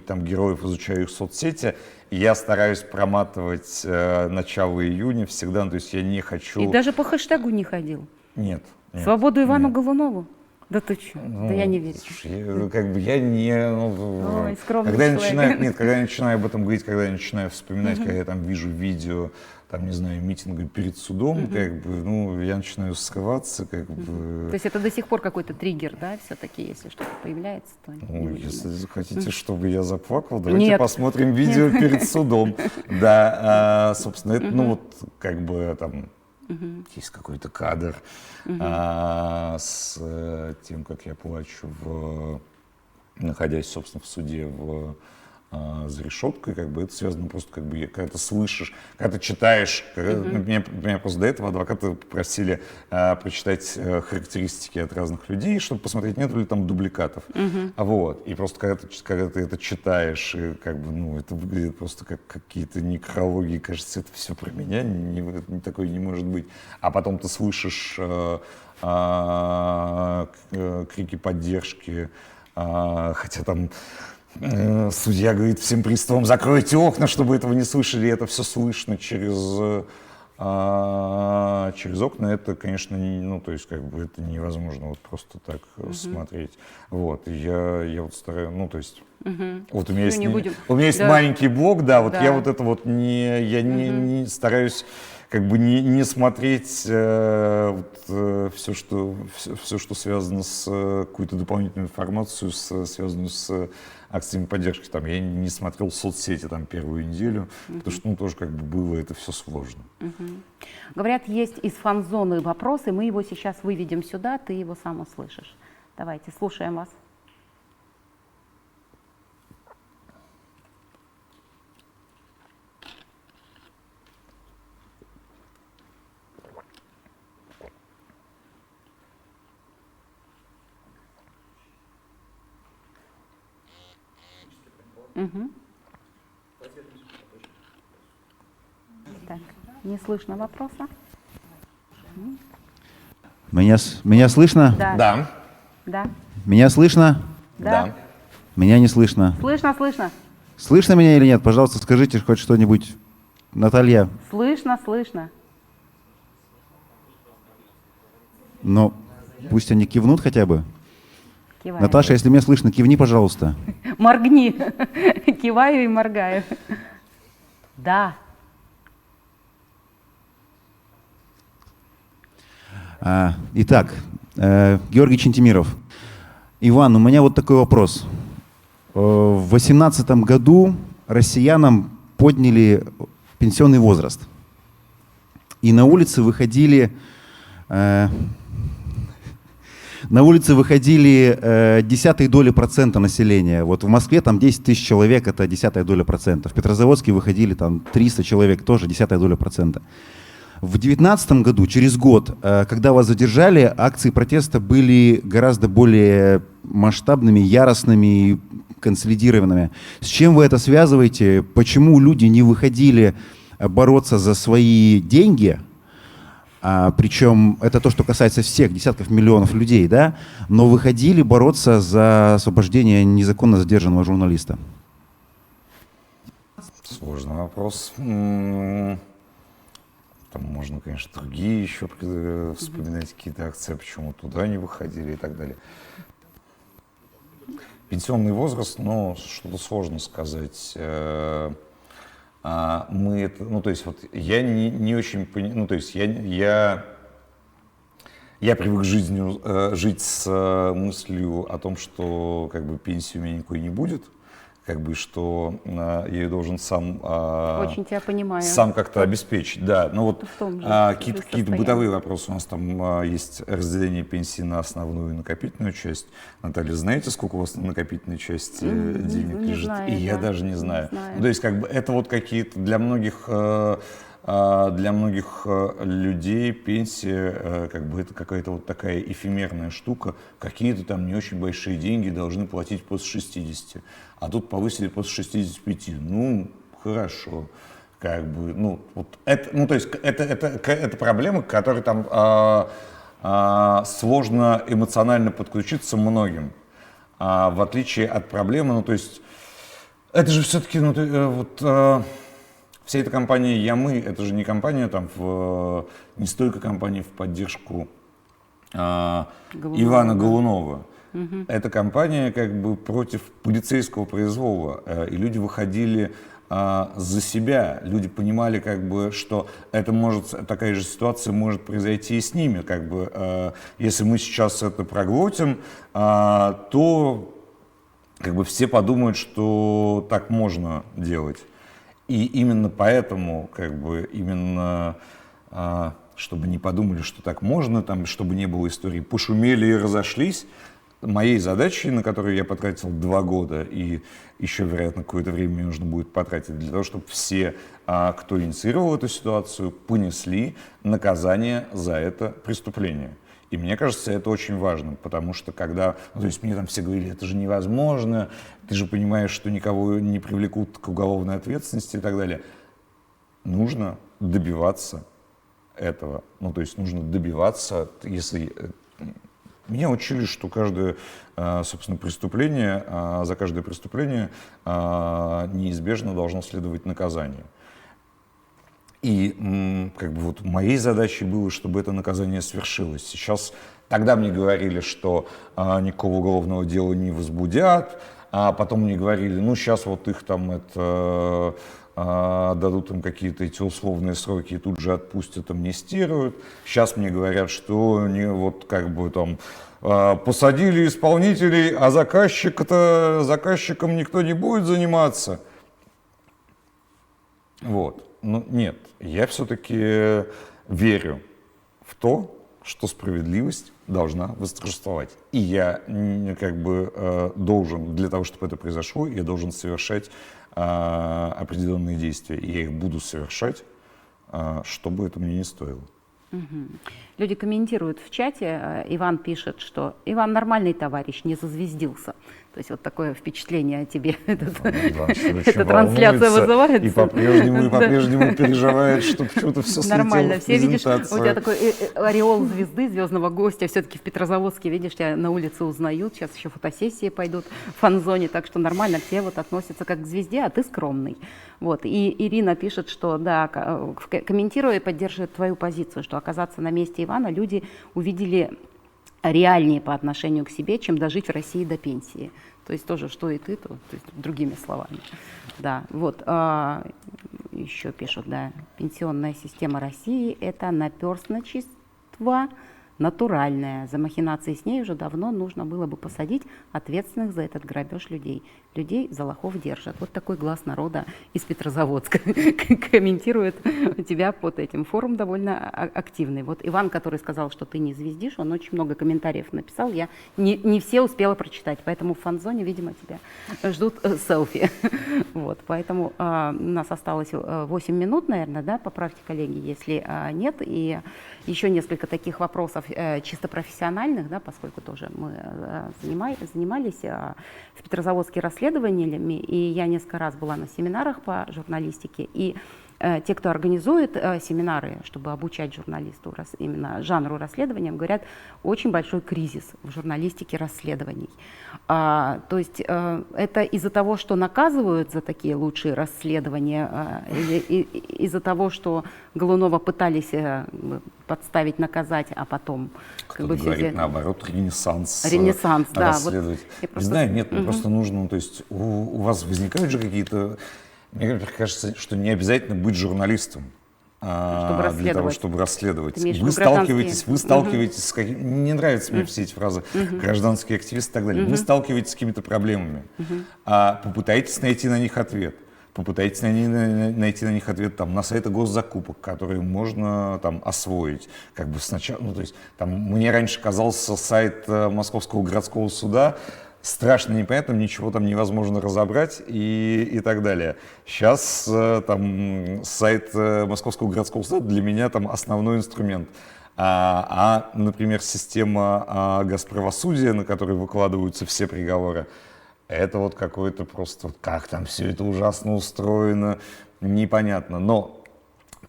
там героев, изучаю их соцсети, я стараюсь проматывать начало июня всегда, то есть я не хочу... И даже по хэштегу не ходил? Нет. Свободу Ивану Голунову? Да ты что? Да я не верю. Я не... Ой, когда я начинаю об этом говорить, когда я начинаю вспоминать, когда я там вижу видео, там, не знаю, митинга перед судом, я начинаю скрываться, То есть это до сих пор какой-то триггер, да, все-таки, если что-то появляется, то... Если хотите, чтобы я заплакал, давайте посмотрим видео перед судом. Да, собственно, это, там... Есть какой-то кадр с тем, как я плачу, находясь, собственно, в суде за решеткой, это связано просто, когда ты слышишь, когда ты читаешь, меня просто до этого адвокаты просили прочитать характеристики от разных людей, чтобы посмотреть, нет ли там дубликатов. Вот. И просто когда ты это читаешь, и это выглядит просто как какие-то некрологии, кажется, это все про меня, такое не может быть. А потом ты слышишь крики поддержки, хотя там судья говорит всем приставам: закройте окна, чтобы этого не слышали, и это все слышно через окна. Это, конечно, это невозможно просто так смотреть. Вот, и я вот стараюсь, вот у меня есть, маленький блог, да, вот я вот это вот не стараюсь как бы не смотреть все, что связано с какой-то дополнительной информацией, связанную с акциями поддержки. Там, я не смотрел соцсети там, первую неделю, потому что ну, тоже как бы было это все сложно. Говорят, есть из фан-зоны вопросы, мы его сейчас выведем сюда, ты его сам услышишь. Давайте, слушаем вас. Угу. Так, не слышно вопроса? Меня слышно? Да. Да. Да. Меня слышно? Да. Меня не слышно. Слышно, слышно. Слышно меня или нет? Пожалуйста, скажите хоть что-нибудь. Наталья. Слышно, слышно. Ну, пусть они кивнут хотя бы. Киваю. Наташа, если меня слышно, кивни, пожалуйста. Моргни. Киваю и моргаю. Да. Итак, Георгий Чентимиров. Иван, у меня вот такой вопрос. В 2018 году россиянам подняли пенсионный возраст. И на улице выходили десятые доли процента населения. Вот в Москве там 10 тысяч человек, это десятая доля процента. В Петрозаводске выходили там 300 человек, тоже десятая доля процента. В 2019 году, через год, когда вас задержали, акции протеста были гораздо более масштабными, яростными и консолидированными. С чем вы это связываете? Почему люди не выходили бороться за свои деньги? Причем это то, что касается всех десятков миллионов людей, да? Но выходили бороться за освобождение незаконно задержанного журналиста. Сложный вопрос. Там можно, конечно, другие еще вспоминать какие-то акции, почему туда не выходили и так далее. Пенсионный возраст, ну, что-то сложно сказать. Мы это, ну, то есть, вот я не очень понимаю, ну, то есть, я привык жить с мыслью о том, что, как бы, пенсии у меня никакой не будет, как бы, что я ее должен сам, Очень тебя понимаю. сам как-то обеспечить, да. Но вот какие-то бытовые вопросы. У нас там есть разделение пенсии на основную и накопительную часть. Наталья, знаете, сколько у вас на накопительной части денег не лежит? знаю, И я да. даже не знаю. Не знаю. Ну, то есть, как бы, это вот какие-то для многих людей пенсия, как бы, это какая-то вот такая эфемерная штука. Какие-то там не очень большие деньги должны платить после 60. А тут повысили после 65. Ну, хорошо. Как бы, ну, вот это, ну, то есть, это проблема, к которой там сложно эмоционально подключиться многим. В отличие от проблемы, ну, то есть, это же все-таки, ну, вся эта компания «Я-мы», это же не компания, там, не столько компания в поддержку Ивана Голунова. Это компания как бы против полицейского произвола. И люди выходили за себя. Люди понимали, как бы, что такая же ситуация может произойти и с ними. Как бы, если мы сейчас это проглотим, то как бы все подумают, что так можно делать. И именно поэтому, как бы, именно чтобы не подумали, что так можно, там, чтобы не было истории, пошумели и разошлись, моей задачей, на которую я потратил 2 года, и еще, вероятно, какое-то время мне нужно будет потратить для того, чтобы все, кто инициировал эту ситуацию, понесли наказание за это преступление. И мне кажется, это очень важно, потому что когда, ну, то есть мне там все говорили, это же невозможно, ты же понимаешь, что никого не привлекут к уголовной ответственности и так далее. Нужно добиваться этого. Ну, то есть нужно добиваться, если... Меня учили, что каждое, собственно, преступление, за каждое преступление неизбежно должно следовать наказание. И как бы вот моей задачей было, чтобы это наказание свершилось. Сейчас, тогда мне говорили, что никакого уголовного дела не возбудят, А потом мне говорили, ну сейчас вот их там это дадут им какие-то эти условные сроки и тут же отпустят, амнистируют. Сейчас мне говорят, что они вот как бы там посадили исполнителей, а заказчиком никто не будет заниматься. Вот. Ну нет, я все-таки верю в то, что справедливость должна восторжествовать. И я как бы должен, для того, чтобы это произошло, я должен совершать определенные действия. И я их буду совершать, что бы это мне ни стоило. Люди комментируют в чате, Иван пишет, что Иван нормальный товарищ, не зазвездился. То есть вот такое впечатление о тебе эта трансляция вызывает. И по-прежнему переживает, что почему-то все слетело нормально. в Все видишь, у презентацию. тебя такой ореол звезды, звездного гостя. Все-таки в Петрозаводске, видишь, тебя на улице узнают. Сейчас еще фотосессии пойдут в фан-зоне, так что нормально. Все вот относятся как к звезде, а ты скромный. Вот. И Ирина пишет, что да, комментируя, поддерживает твою позицию, что оказаться на месте Ивана люди увидели реальнее по отношению к себе, чем дожить в России до пенсии. То есть тоже, что и ты, то есть другими словами. Да, вот. Еще пишут, да, пенсионная система России – это наперстничество натуральное. За махинации с ней уже давно нужно было бы посадить ответственных за этот грабеж людей. Людей за лохов держат. Вот такой глаз народа из Петрозаводска комментирует тебя под этим. Форум довольно активный. Вот Иван, который сказал, что ты не звездишь, он очень много комментариев написал. Я не все успела прочитать, поэтому в фан-зоне, видимо, тебя ждут селфи. Вот, поэтому у нас осталось 8 минут, наверное, да, поправьте, коллеги, если нет. И еще несколько таких вопросов чисто профессиональных, да, поскольку тоже мы занимались в Петрозаводске расследованиями, и я несколько раз была на семинарах по журналистике, и те, кто организует семинары, чтобы обучать журналисту именно жанру расследования, говорят, очень большой кризис в журналистике расследований. То есть это из-за того, что наказывают за такие лучшие расследования, или из-за того, что Голунова пытались подставить, наказать, а потом... Кто-то говорит, наоборот, ренессанс да. расследовать. Вот, не знаю, нет, просто нужно, то есть у вас возникают же какие-то... Мне кажется, что не обязательно быть журналистом для того, чтобы расследовать. Вы сталкиваетесь с какими... Не нравятся мне все эти фразы «гражданский активист» и так далее. Вы сталкиваетесь с какими-то проблемами. Попытайтесь найти на них ответ. Попытайтесь найти на них ответ там, на сайтах госзакупок, которые можно там, освоить. Как бы сначала, ну, то есть, там, мне раньше казался сайт Московского городского суда страшно непонятным, ничего там невозможно разобрать и так далее. Сейчас там сайт Московского городского суда для меня там основной инструмент. Например, система госправосудия, на которой выкладываются все приговоры, это вот какое-то просто, как там все это ужасно устроено, непонятно. Но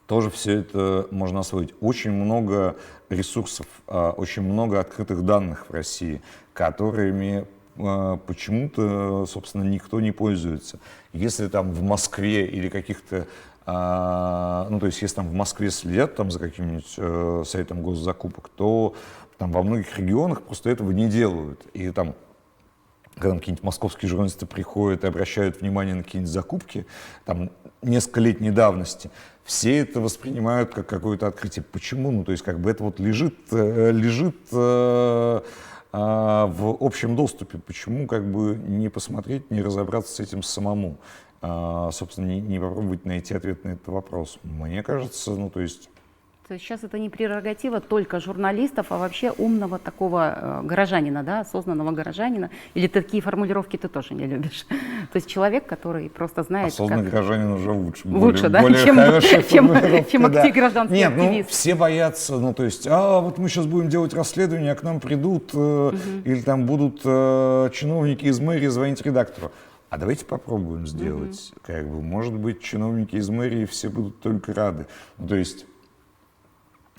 тоже все это можно освоить. Очень много ресурсов, очень много открытых данных в России, которыми почему-то, собственно, никто не пользуется. Если там в Москве или каких-то, ну, то есть, если там в Москве следят там за каким-нибудь сайтом госзакупок, то там во многих регионах просто этого не делают. И там, когда какие-нибудь московские журналисты приходят и обращают внимание на какие-нибудь закупки, там, нескольколетней давности, все это воспринимают как какое-то открытие. Почему? Ну, то есть, как бы это вот лежит в общем доступе. Почему как бы не посмотреть, не разобраться с этим самому? Собственно, не попробовать найти ответ на этот вопрос. Мне кажется, ну, то есть сейчас это не прерогатива только журналистов, а вообще умного такого горожанина, да, осознанного горожанина. Или такие формулировки ты тоже не любишь. То есть человек, который просто знает, осознанный горожанин уже лучше. Лучше, да, более чем да. гражданский Нет, активист. Ну, все боятся, ну, то есть, вот мы сейчас будем делать расследование, а к нам придут, или там будут чиновники из мэрии звонить редактору. А давайте попробуем сделать. Как бы, может быть, чиновники из мэрии все будут только рады. Ну, то есть,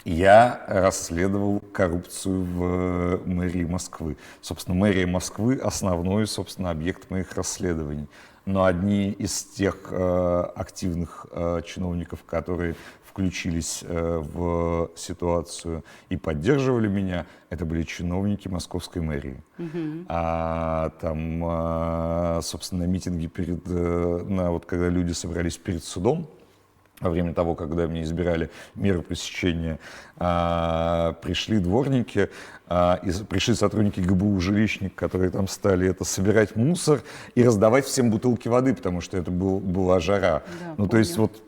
я расследовал коррупцию в мэрии Москвы. Собственно, мэрия Москвы — основной, собственно, объект моих расследований. Но одни из тех активных чиновников, которые в включились в ситуацию и поддерживали меня, это были чиновники московской мэрии. Собственно, на митинге вот когда люди собрались перед судом, во время того, когда меня избирали меры пресечения, пришли дворники, пришли сотрудники ГБУ «Жилищник», которые там стали собирать мусор и раздавать всем бутылки воды, потому что это была жара. Да, ну, то есть вот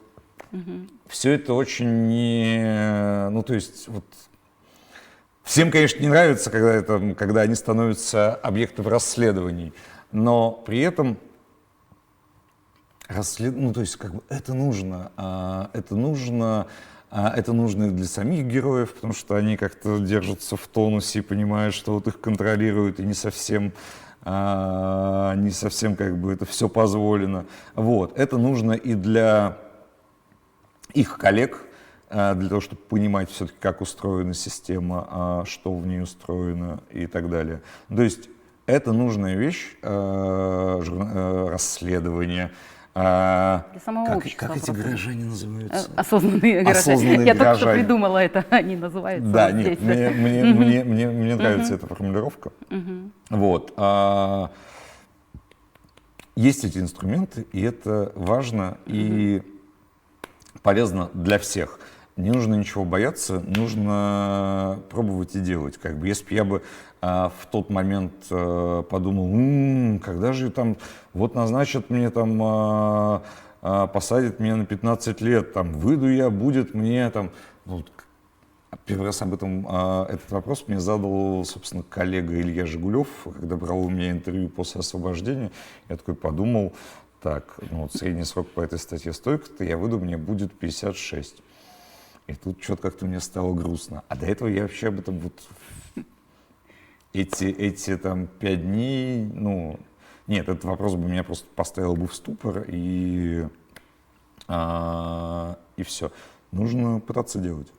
все это очень не... Ну, то есть вот всем, конечно, не нравится, когда они становятся объектом расследований, но при этом ну, то есть, это нужно, это нужно и для самих героев, потому что они как-то держатся в тонусе и понимают, что вот их контролируют, и не совсем это все позволено. Вот. Это нужно и для их коллег, для того, чтобы понимать все-таки, как устроена система, что в ней устроено и так далее. То есть это нужная вещь, расследование. Для самого общества. Как эти горожане называются? Осознанные горожане. Осознанные Я только что горожане. придумала это, они называются. Да, вот нет, здесь. мне нравится эта формулировка. Вот. Есть эти инструменты, и это важно и полезно для всех. Не нужно ничего бояться, нужно пробовать и делать. Если бы я бы в тот момент подумал, когда же там вот назначат мне там, посадят меня на 15 лет, там выйду я, будет мне там... Первый раз этот вопрос мне задал, собственно, коллега Илья Жигулев, когда брал у меня интервью после освобождения. Я такой подумал, средний срок по этой статье столько-то, я выйду, мне будет 56. И тут что-то как-то мне стало грустно. А до этого я вообще об этом эти там 5 дней, нет, этот вопрос бы меня просто поставил бы в ступор, и все. Нужно пытаться делать.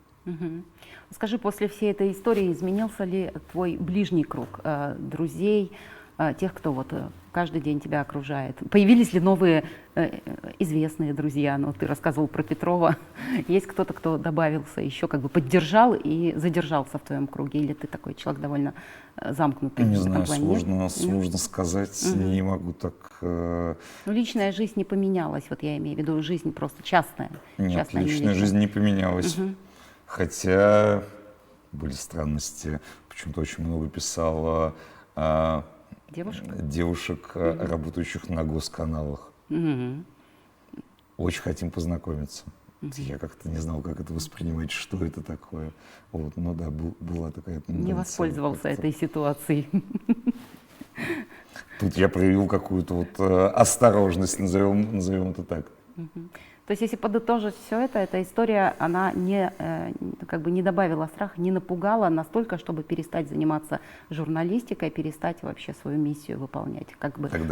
Скажи, после всей этой истории изменился ли твой ближний круг друзей, тех, кто вот каждый день тебя окружает? Появились ли новые известные друзья? Ты рассказывал про Петрова. Есть кто-то, кто добавился, еще поддержал и задержался в твоем круге? Или ты такой человек довольно замкнутый? Не в этом знаю, плане? сложно сказать, не могу так... Личная жизнь не поменялась, я имею в виду жизнь просто частная. Нет, частная, личная жизнь не поменялась. Хотя были странности. Почему-то очень много писала девушек, работающих на госканалах. Очень хотим познакомиться. Я как-то не знал, как это воспринимать, что это такое. Была такая тенденция. Не воспользовался этой ситуацией. Тут я проявил какую-то осторожность, назовем это так. То есть, если подытожить все это, эта история, она не добавила страха, не напугала настолько, чтобы перестать заниматься журналистикой, перестать вообще свою миссию выполнять.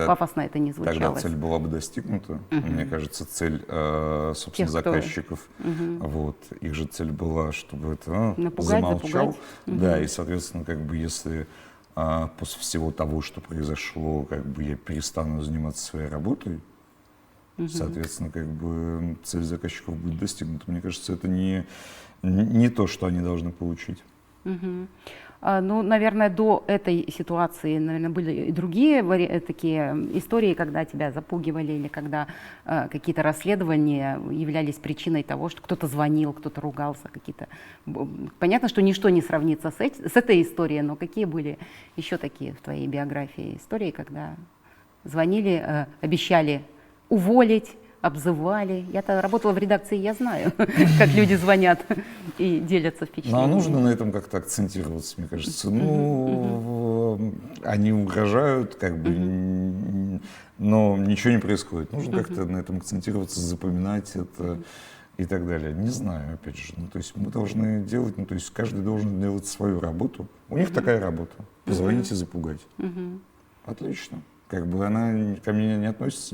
Пафосно это не звучало. Тогда цель была бы достигнута. Мне кажется, цель, собственно, заказчиков. Их же цель была, чтобы это замолчал. Да, и, соответственно, если после всего того, что произошло, я перестану заниматься своей работой, соответственно, цель заказчиков будет достигнута. Мне кажется, это не то, что они должны получить. Наверное, до этой ситуации, были и другие такие истории, когда тебя запугивали или когда какие-то расследования являлись причиной того, что кто-то звонил, кто-то ругался, Понятно, что ничто не сравнится с этой историей, но какие были еще такие в твоей биографии истории, когда звонили, обещали уволить, обзывали. Я-то работала в редакции, я знаю, как люди звонят и делятся впечатлениями. Нужно на этом как-то акцентироваться, мне кажется. Они угрожают, но ничего не происходит. Нужно как-то на этом акцентироваться, запоминать это и так далее. Не знаю, опять же. То есть мы должны делать, каждый должен делать свою работу. У них такая работа. Позвонить и запугать. Отлично. Она ко мне не относится.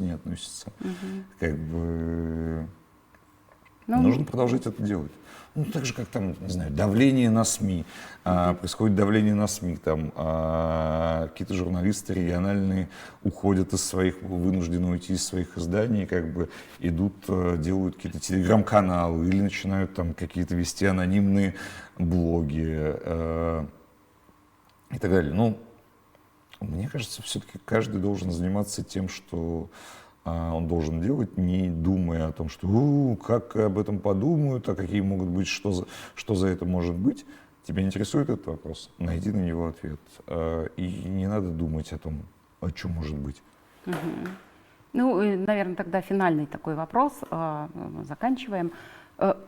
Ну, Нужно продолжать это делать. Ну, так же, как там, не знаю, давление на СМИ. Происходит давление на СМИ. Там какие-то журналисты региональные уходят из своих, вынуждены уйти из своих изданий, как бы идут, делают какие-то телеграм-каналы или начинают там какие-то вести анонимные блоги и так далее. Ну, мне кажется, все-таки каждый должен заниматься тем, что он должен делать, не думая о том, что как об этом подумают, а какие могут быть, что за это может быть. Тебя интересует этот вопрос? Найди на него ответ. И не надо думать о том, о чем может быть. Ну, наверное, тогда финальный такой вопрос. Заканчиваем.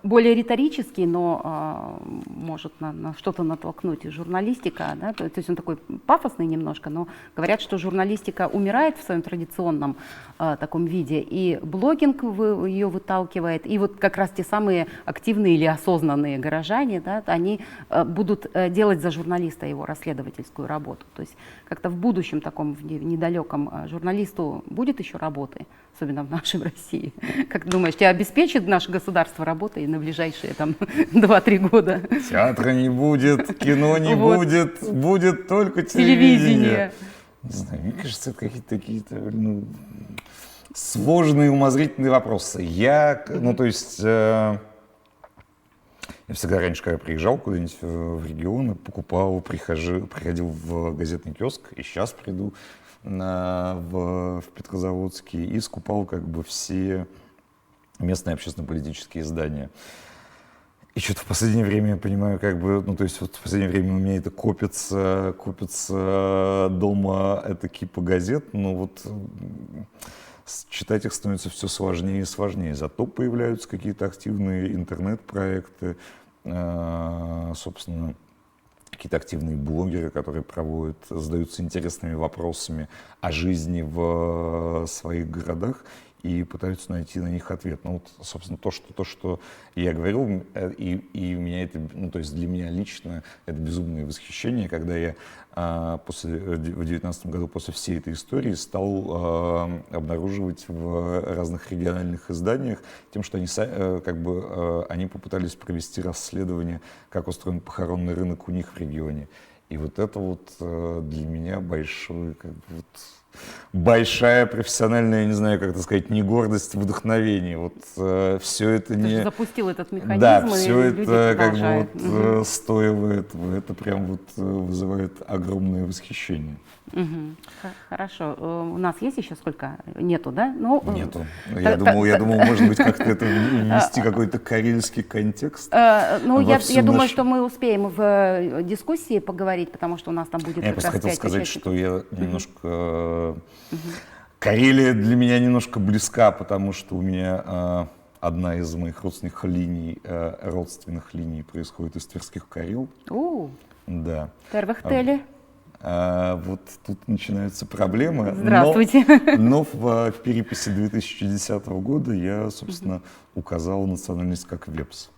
Более риторический, но может на что-то натолкнуть. Журналистика, да, то есть он такой пафосный немножко, но говорят, что журналистика умирает в своем традиционном таком виде, и блогинг ее выталкивает, и вот как раз те самые активные или осознанные горожане, да, они будут делать за журналиста его расследовательскую работу. То есть как-то в будущем таком, в недалеком, журналисту будет еще работы, особенно в нашей России. Как ты думаешь, тебя обеспечит наше государство работой на ближайшие там 2-3 года? Театра не будет, кино не Вот. будет только Телевидение. телевидение. Не знаю, мне кажется, это какие-то такие-то сложные умозрительные вопросы. Ну, то есть, я всегда раньше, когда приезжал куда-нибудь в регион, покупал, приходил в газетный киоск, и сейчас приду в Петрозаводске, и скупал как бы все местные общественно-политические издания. И что-то в последнее время я понимаю, как бы, ну, то есть вот в последнее время у меня это копится дома, это кипа газет, но вот читать их становится все сложнее и сложнее. Зато появляются какие-то активные интернет-проекты, собственно, какие-то активные блогеры, которые задаются интересными вопросами о жизни в своих городах и пытаются найти на них ответ. Ну вот, собственно, то, что я говорил, и меня это, ну, то есть для меня лично это безумное восхищение, когда я в 2019 году после всей этой истории стал обнаруживать в разных региональных изданиях тем, что они попытались провести расследование, как устроен похоронный рынок у них в регионе. И вот это вот для меня большая профессиональная, я не знаю, как это сказать, не гордость, вдохновение. Вот все это Ты не... же запустил этот механизм, Да, и все люди это как бы продолжают. стоило этого. Это прям вот вызывает огромное восхищение. Хорошо. У нас есть еще сколько? Нету, да? Ну, Нету. Я думал, может быть, как-то это внести какой-то карельский контекст. Ну, во я всю думаю, нашу- что мы успеем в дискуссии поговорить, потому что у нас там будет Я как просто раз хотел 5 сказать, участников. что я немножко... Карелия для меня немножко близка, потому что у меня одна из моих родственных линий происходит из Тверских Карел. Да. Тервехтели. Вот тут начинаются проблемы. Здравствуйте. Но в переписи 2010 года я, собственно, указал национальность как вепс.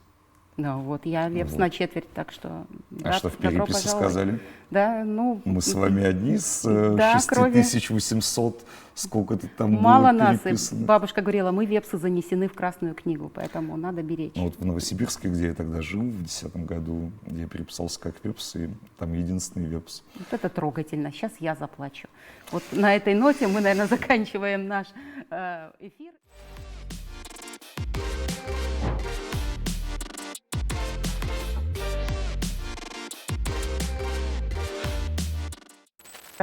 Ну вот, я вепс Вот. на четверть, так что... А что в добро переписи пожаловать. сказали? Да, ну... Мы с вами одни с Да, крови. 6800, сколько-то там Мало было нас. И переписано. бабушка говорила, мы вепсы занесены в Красную книгу, поэтому надо беречь. Ну, вот в Новосибирске, где я тогда жил, в 2010 году, я переписался как вепс, и там единственный вепс. Вот это трогательно. Сейчас я заплачу. Вот на этой ноте мы, наверное, заканчиваем наш эфир.